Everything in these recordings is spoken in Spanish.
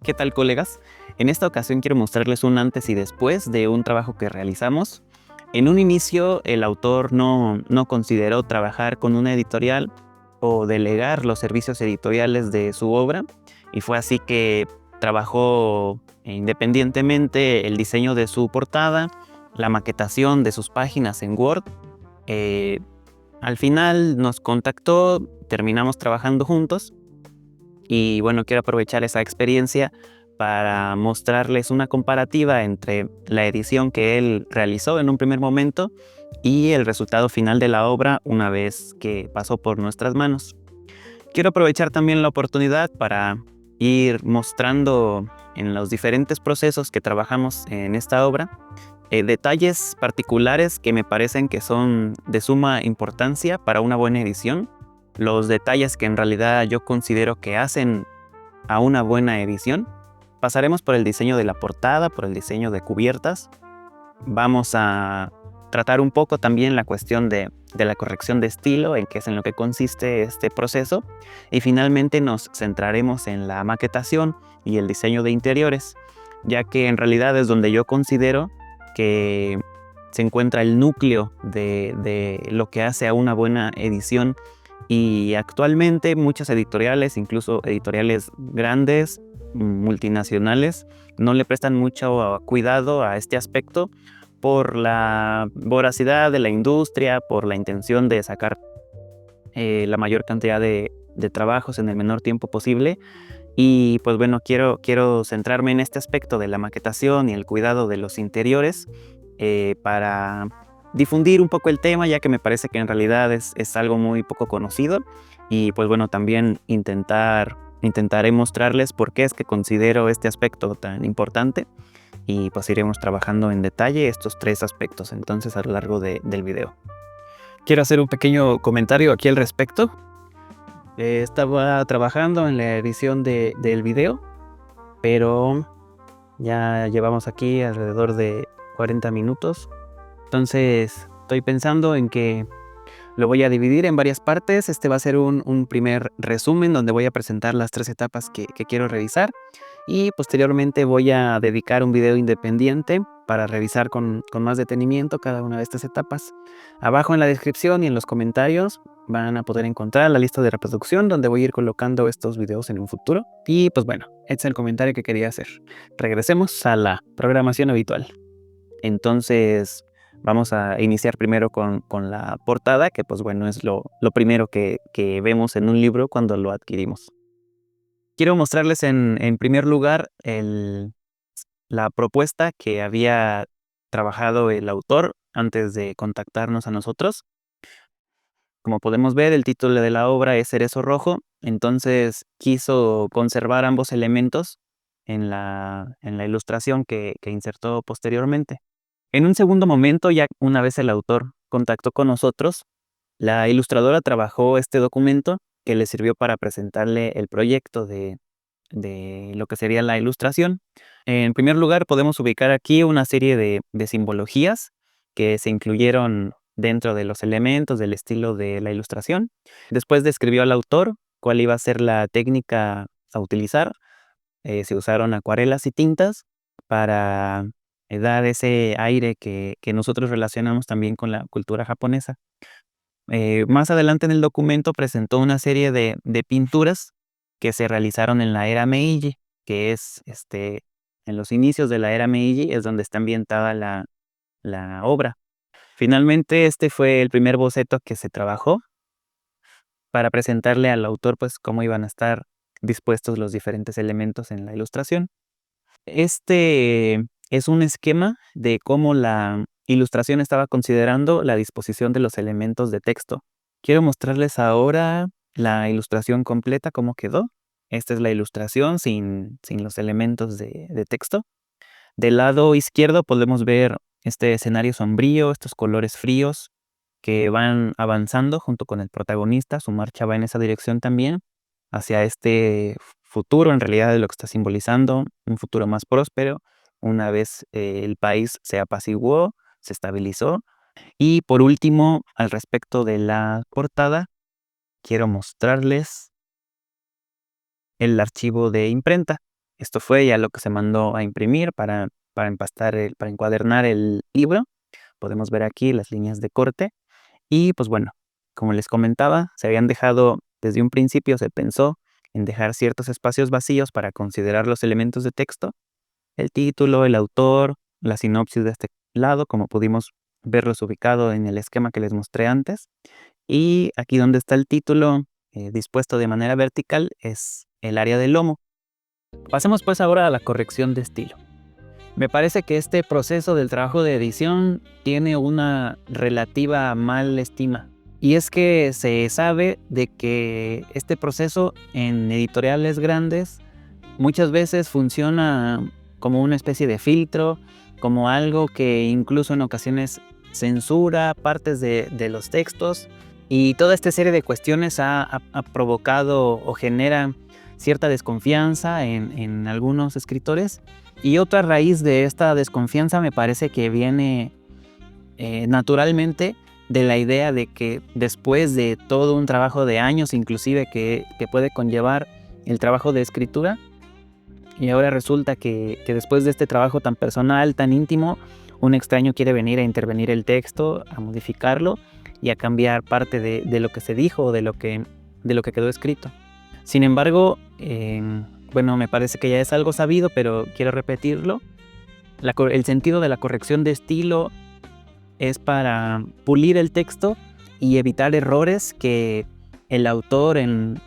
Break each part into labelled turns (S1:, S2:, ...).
S1: ¿qué tal, colegas? En esta ocasión quiero mostrarles un antes y después de un trabajo que realizamos. En un inicio, el autor no consideró trabajar con una editorial o delegar los servicios editoriales de su obra, y fue así que trabajó independientemente el diseño de su portada, la maquetación de sus páginas en Word. Eh, Al final nos contactó, terminamos trabajando juntos. Y bueno, quiero aprovechar esa experiencia para mostrarles una comparativa entre la edición que él realizó en un primer momento y el resultado final de la obra una vez que pasó por nuestras manos. Quiero aprovechar también la oportunidad para ir mostrando en los diferentes procesos que trabajamos en esta obra detalles particulares que me parecen que son de suma importancia para una buena edición. Los detalles que en realidad yo considero que hacen a una buena edición. Pasaremos por el diseño de la portada, por el diseño de cubiertas. Vamos a tratar un poco también la cuestión de la corrección de estilo, en qué es en lo que consiste este proceso. Y finalmente nos centraremos en la maquetación y el diseño de interiores, ya que en realidad es donde yo considero que se encuentra el núcleo de lo que hace a una buena edición. Y actualmente muchas editoriales, incluso editoriales grandes, multinacionales, no le prestan mucho cuidado a este aspecto por la voracidad de la industria, por la intención de sacar la mayor cantidad de trabajos en el menor tiempo posible. Y pues bueno, quiero centrarme en este aspecto de la maquetación y el cuidado de los interiores para difundir un poco el tema, ya que me parece que en realidad es algo muy poco conocido. Y pues bueno, también intentaré mostrarles por qué es que considero este aspecto tan importante. Y pues iremos trabajando en detalle estos tres aspectos entonces a lo largo del video. Quiero hacer un pequeño comentario aquí al respecto. Estaba trabajando en la edición del video, pero ya llevamos aquí alrededor de 40 minutos. Entonces estoy pensando en que lo voy a dividir en varias partes. Este va a ser un primer resumen donde voy a presentar las tres etapas que quiero revisar. Y posteriormente voy a dedicar un video independiente para revisar con más detenimiento cada una de estas etapas. Abajo en la descripción y en los comentarios van a poder encontrar la lista de reproducción donde voy a ir colocando estos videos en un futuro. Y pues bueno, este es el comentario que quería hacer. Regresemos a la programación habitual. Entonces vamos a iniciar primero con la portada, que pues bueno, es lo primero que vemos en un libro cuando lo adquirimos. Quiero mostrarles en primer lugar la propuesta que había trabajado el autor antes de contactarnos a nosotros. Como podemos ver, el título de la obra es Cerezo Rojo, entonces quiso conservar ambos elementos en la ilustración que insertó posteriormente. En un segundo momento, ya una vez el autor contactó con nosotros, la ilustradora trabajó este documento que le sirvió para presentarle el proyecto de lo que sería la ilustración. En primer lugar, podemos ubicar aquí una serie de simbologías que se incluyeron dentro de los elementos del estilo de la ilustración. Después describió al autor cuál iba a ser la técnica a utilizar. Se usaron acuarelas y tintas para dar ese aire que nosotros relacionamos también con la cultura japonesa. Más adelante en el documento presentó una serie de pinturas que se realizaron en la era Meiji, que es en los inicios de la era Meiji es donde está ambientada la obra. Finalmente, este fue el primer boceto que se trabajó para presentarle al autor pues cómo iban a estar dispuestos los diferentes elementos en la ilustración. Este es un esquema de cómo la ilustración estaba considerando la disposición de los elementos de texto. Quiero mostrarles ahora la ilustración completa, cómo quedó. Esta es la ilustración sin los elementos de texto. Del lado izquierdo podemos ver este escenario sombrío, estos colores fríos que van avanzando junto con el protagonista. Su marcha va en esa dirección también, hacia este futuro, en realidad, de lo que está simbolizando, un futuro más próspero, una vez el país se apaciguó, se estabilizó. Y por último, al respecto de la portada, quiero mostrarles el archivo de imprenta. Esto fue ya lo que se mandó a imprimir para para encuadernar el libro. Podemos ver aquí las líneas de corte. Y pues bueno, como les comentaba, desde un principio se pensó en dejar ciertos espacios vacíos para considerar los elementos de texto, el título, el autor, la sinopsis de este lado, como pudimos verlos ubicado en el esquema que les mostré antes. Y aquí donde está el título, dispuesto de manera vertical, es el área del lomo. Pasemos pues ahora a la corrección de estilo. Me parece que este proceso del trabajo de edición tiene una relativa mal estima. Y es que se sabe de que este proceso en editoriales grandes muchas veces funciona como una especie de filtro, como algo que incluso en ocasiones censura partes de los textos. Y toda esta serie de cuestiones ha provocado o genera cierta desconfianza en algunos escritores. Y otra raíz de esta desconfianza me parece que viene naturalmente de la idea de que después de todo un trabajo de años, inclusive que puede conllevar el trabajo de escritura, y ahora resulta que después de este trabajo tan personal, tan íntimo, un extraño quiere venir a intervenir el texto, a modificarlo y a cambiar parte de lo que se dijo o de lo que quedó escrito. Sin embargo, bueno, me parece que ya es algo sabido, pero quiero repetirlo. El sentido de la corrección de estilo es para pulir el texto y evitar errores que el autor en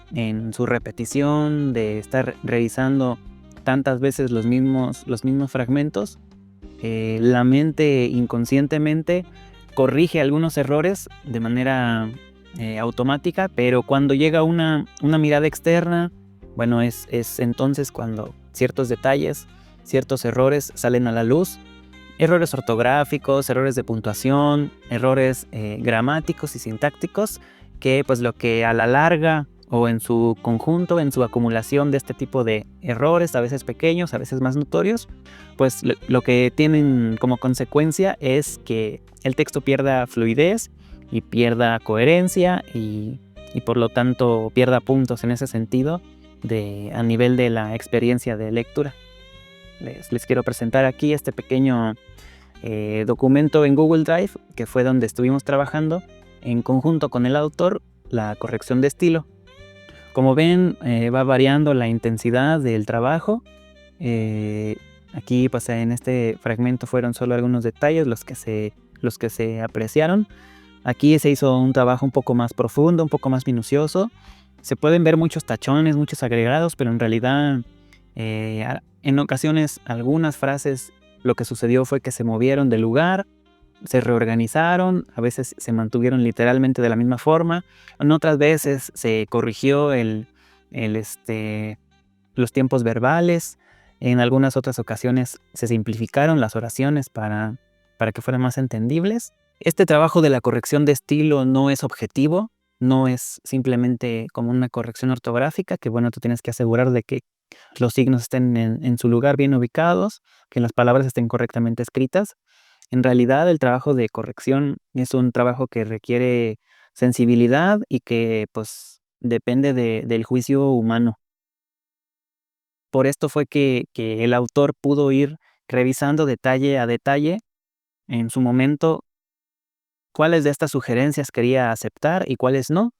S1: su repetición de estar revisando tantas veces los mismos fragmentos, la mente inconscientemente corrige algunos errores de manera automática, pero cuando llega una mirada externa, bueno, es entonces cuando ciertos detalles, ciertos errores salen a la luz. Errores ortográficos, errores de puntuación, errores gramáticos y sintácticos, que pues lo que a la larga o en su conjunto, en su acumulación de este tipo de errores, a veces pequeños, a veces más notorios, pues lo que tienen como consecuencia es que el texto pierda fluidez y pierda coherencia y por lo tanto pierda puntos en ese sentido a nivel de la experiencia de lectura. Les quiero presentar aquí este pequeño documento en Google Drive, que fue donde estuvimos trabajando en conjunto con el autor la corrección de estilo. Como ven, va variando la intensidad del trabajo. Aquí pues en este fragmento fueron solo algunos detalles los que se apreciaron. Aquí se hizo un trabajo un poco más profundo, un poco más minucioso. Se pueden ver muchos tachones, muchos agregados, pero en realidad en ocasiones algunas frases lo que sucedió fue que se movieron de lugar, se reorganizaron, a veces se mantuvieron literalmente de la misma forma, en otras veces se corrigió los tiempos verbales, en algunas otras ocasiones se simplificaron las oraciones para que fueran más entendibles. Este trabajo de la corrección de estilo no es objetivo, no es simplemente como una corrección ortográfica, que bueno, tú tienes que asegurar de que los signos estén en su lugar bien ubicados, que las palabras estén correctamente escritas. En realidad, el trabajo de corrección es un trabajo que requiere sensibilidad y que pues depende del juicio humano. Por esto fue que el autor pudo ir revisando detalle a detalle en su momento cuáles de estas sugerencias quería aceptar y cuáles no.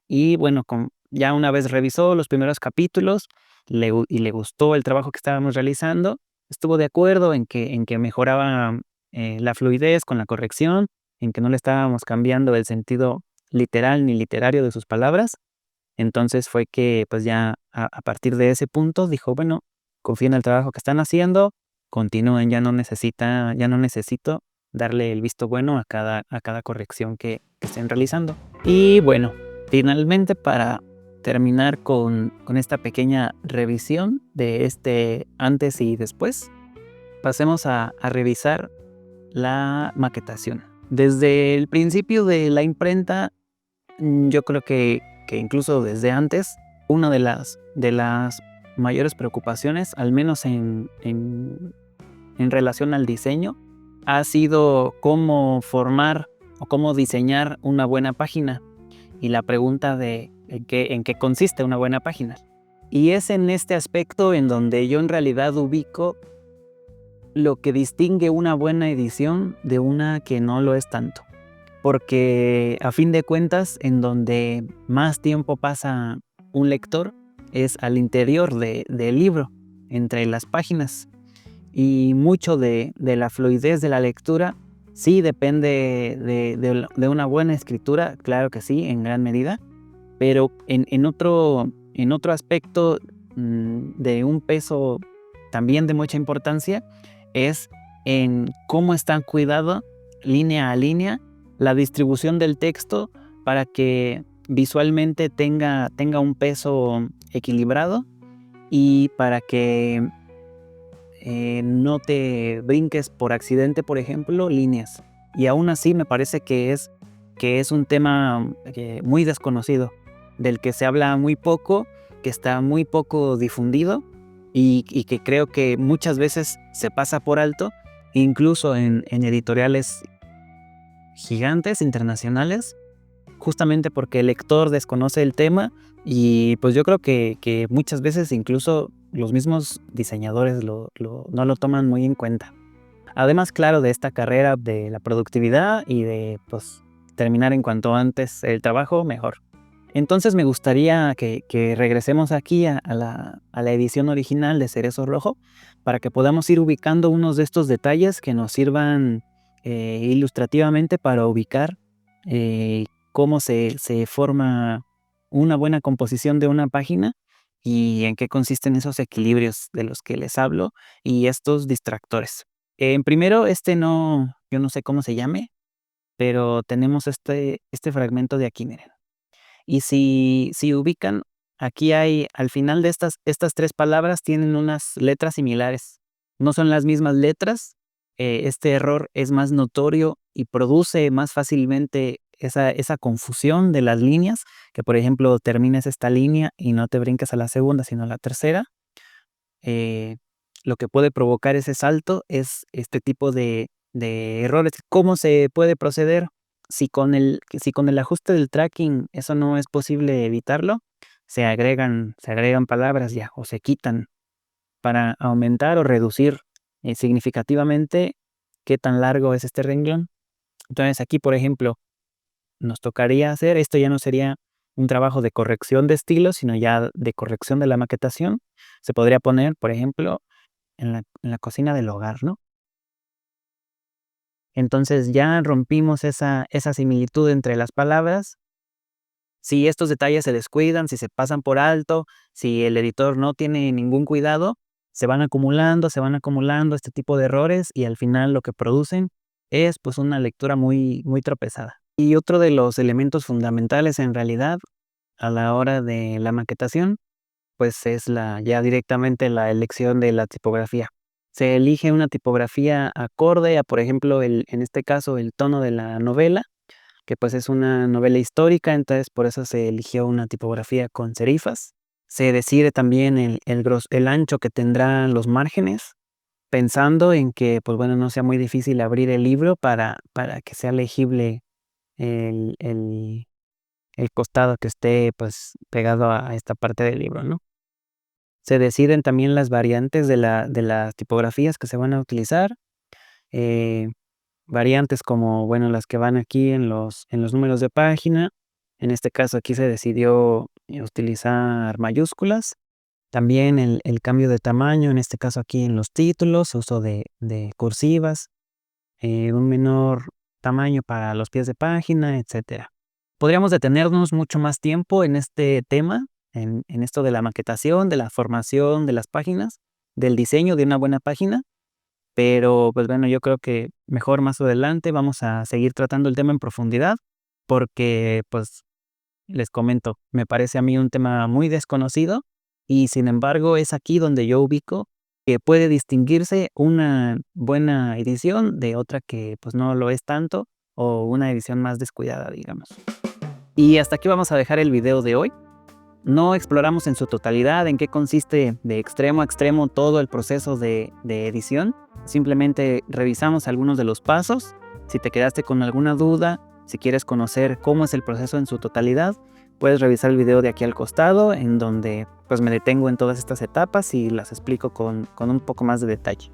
S1: Y bueno, ya una vez revisó los primeros capítulos y le gustó el trabajo que estábamos realizando, estuvo de acuerdo en que mejoraba la fluidez con la corrección, en que no le estábamos cambiando el sentido literal ni literario de sus palabras. Entonces fue que pues ya a partir de ese punto dijo, bueno, confío en el trabajo que están haciendo, continúen, ya no necesito darle el visto bueno a cada corrección que estén realizando. Y bueno, finalmente, para terminar con esta pequeña revisión de este antes y después, pasemos a revisar la maquetación. Desde el principio de la imprenta, yo creo que incluso desde antes, una de las mayores preocupaciones, al menos en relación al diseño, ha sido cómo formar o cómo diseñar una buena página. Y la pregunta de en qué consiste una buena página. Y es en este aspecto en donde yo en realidad ubico lo que distingue una buena edición de una que no lo es tanto. Porque a fin de cuentas, en donde más tiempo pasa un lector es al interior del libro, entre las páginas. Y mucho de la fluidez de la lectura sí depende de una buena escritura, claro que sí, en gran medida, pero en otro aspecto de un peso también de mucha importancia es en cómo está cuidado línea a línea la distribución del texto para que visualmente tenga un peso equilibrado y para que no te brinques por accidente, por ejemplo, líneas. Y aún así me parece que es un tema muy desconocido, del que se habla muy poco, que está muy poco difundido y que creo que muchas veces se pasa por alto, incluso en editoriales gigantes internacionales, justamente porque el lector desconoce el tema y pues yo creo que muchas veces incluso los mismos diseñadores no lo toman muy en cuenta. Además, claro, de esta carrera de la productividad y de pues terminar en cuanto antes el trabajo, mejor. Entonces me gustaría que regresemos aquí a la edición original de Cerezo Rojo para que podamos ir ubicando unos de estos detalles que nos sirvan ilustrativamente para ubicar cómo se forma una buena composición de una página y en qué consisten esos equilibrios de los que les hablo y estos distractores. Primero, yo no sé cómo se llame, pero tenemos este fragmento de aquí, miren. Y si ubican, aquí hay, al final de estas 3 palabras tienen unas letras similares. No son las mismas letras, este error es más notorio y produce más fácilmente esa confusión de las líneas, que por ejemplo termines esta línea y no te brinques a la segunda, sino a la tercera. Lo que puede provocar ese salto es este tipo de errores. ¿Cómo se puede proceder? Si con el ajuste del tracking eso no es posible evitarlo, se agregan palabras ya, o se quitan para aumentar o reducir significativamente qué tan largo es este renglón. Entonces aquí, por ejemplo, nos tocaría hacer, esto ya no sería un trabajo de corrección de estilo, sino ya de corrección de la maquetación. Se podría poner, por ejemplo, en la cocina del hogar, ¿no? Entonces ya rompimos esa similitud entre las palabras. Si estos detalles se descuidan, si se pasan por alto, si el editor no tiene ningún cuidado, se van acumulando este tipo de errores y al final lo que producen es pues una lectura muy, muy tropezada. Y otro de los elementos fundamentales en realidad a la hora de la maquetación pues es ya directamente la elección de la tipografía. Se elige una tipografía acorde a, por ejemplo, en este caso, el tono de la novela, que pues es una novela histórica, entonces por eso se eligió una tipografía con serifas. Se decide también el ancho que tendrán los márgenes, pensando en que, pues bueno, no sea muy difícil abrir el libro para que sea legible el, el- el costado que esté pues pegado a esta parte del libro, ¿no? Se deciden también las variantes de las tipografías que se van a utilizar. eh, Variantes como, bueno, las que van aquí en los números de página. En este caso aquí se decidió utilizar mayúsculas. También el cambio de tamaño, en este caso aquí en los títulos, uso de cursivas, un menor tamaño para los pies de página, etcétera. Podríamos detenernos mucho más tiempo en este tema, en esto de la maquetación, de la formación de las páginas, del diseño de una buena página, pero pues bueno, yo creo que mejor más adelante vamos a seguir tratando el tema en profundidad, porque pues les comento, me parece a mí un tema muy desconocido y sin embargo es aquí donde yo ubico que puede distinguirse una buena edición de otra que pues no lo es tanto o una edición más descuidada, digamos. Y hasta aquí vamos a dejar el video de hoy. No exploramos en su totalidad en qué consiste de extremo a extremo todo el proceso de edición. Simplemente revisamos algunos de los pasos. Si te quedaste con alguna duda, si quieres conocer cómo es el proceso en su totalidad, puedes revisar el video de aquí al costado, en donde pues me detengo en todas estas etapas y las explico con un poco más de detalle.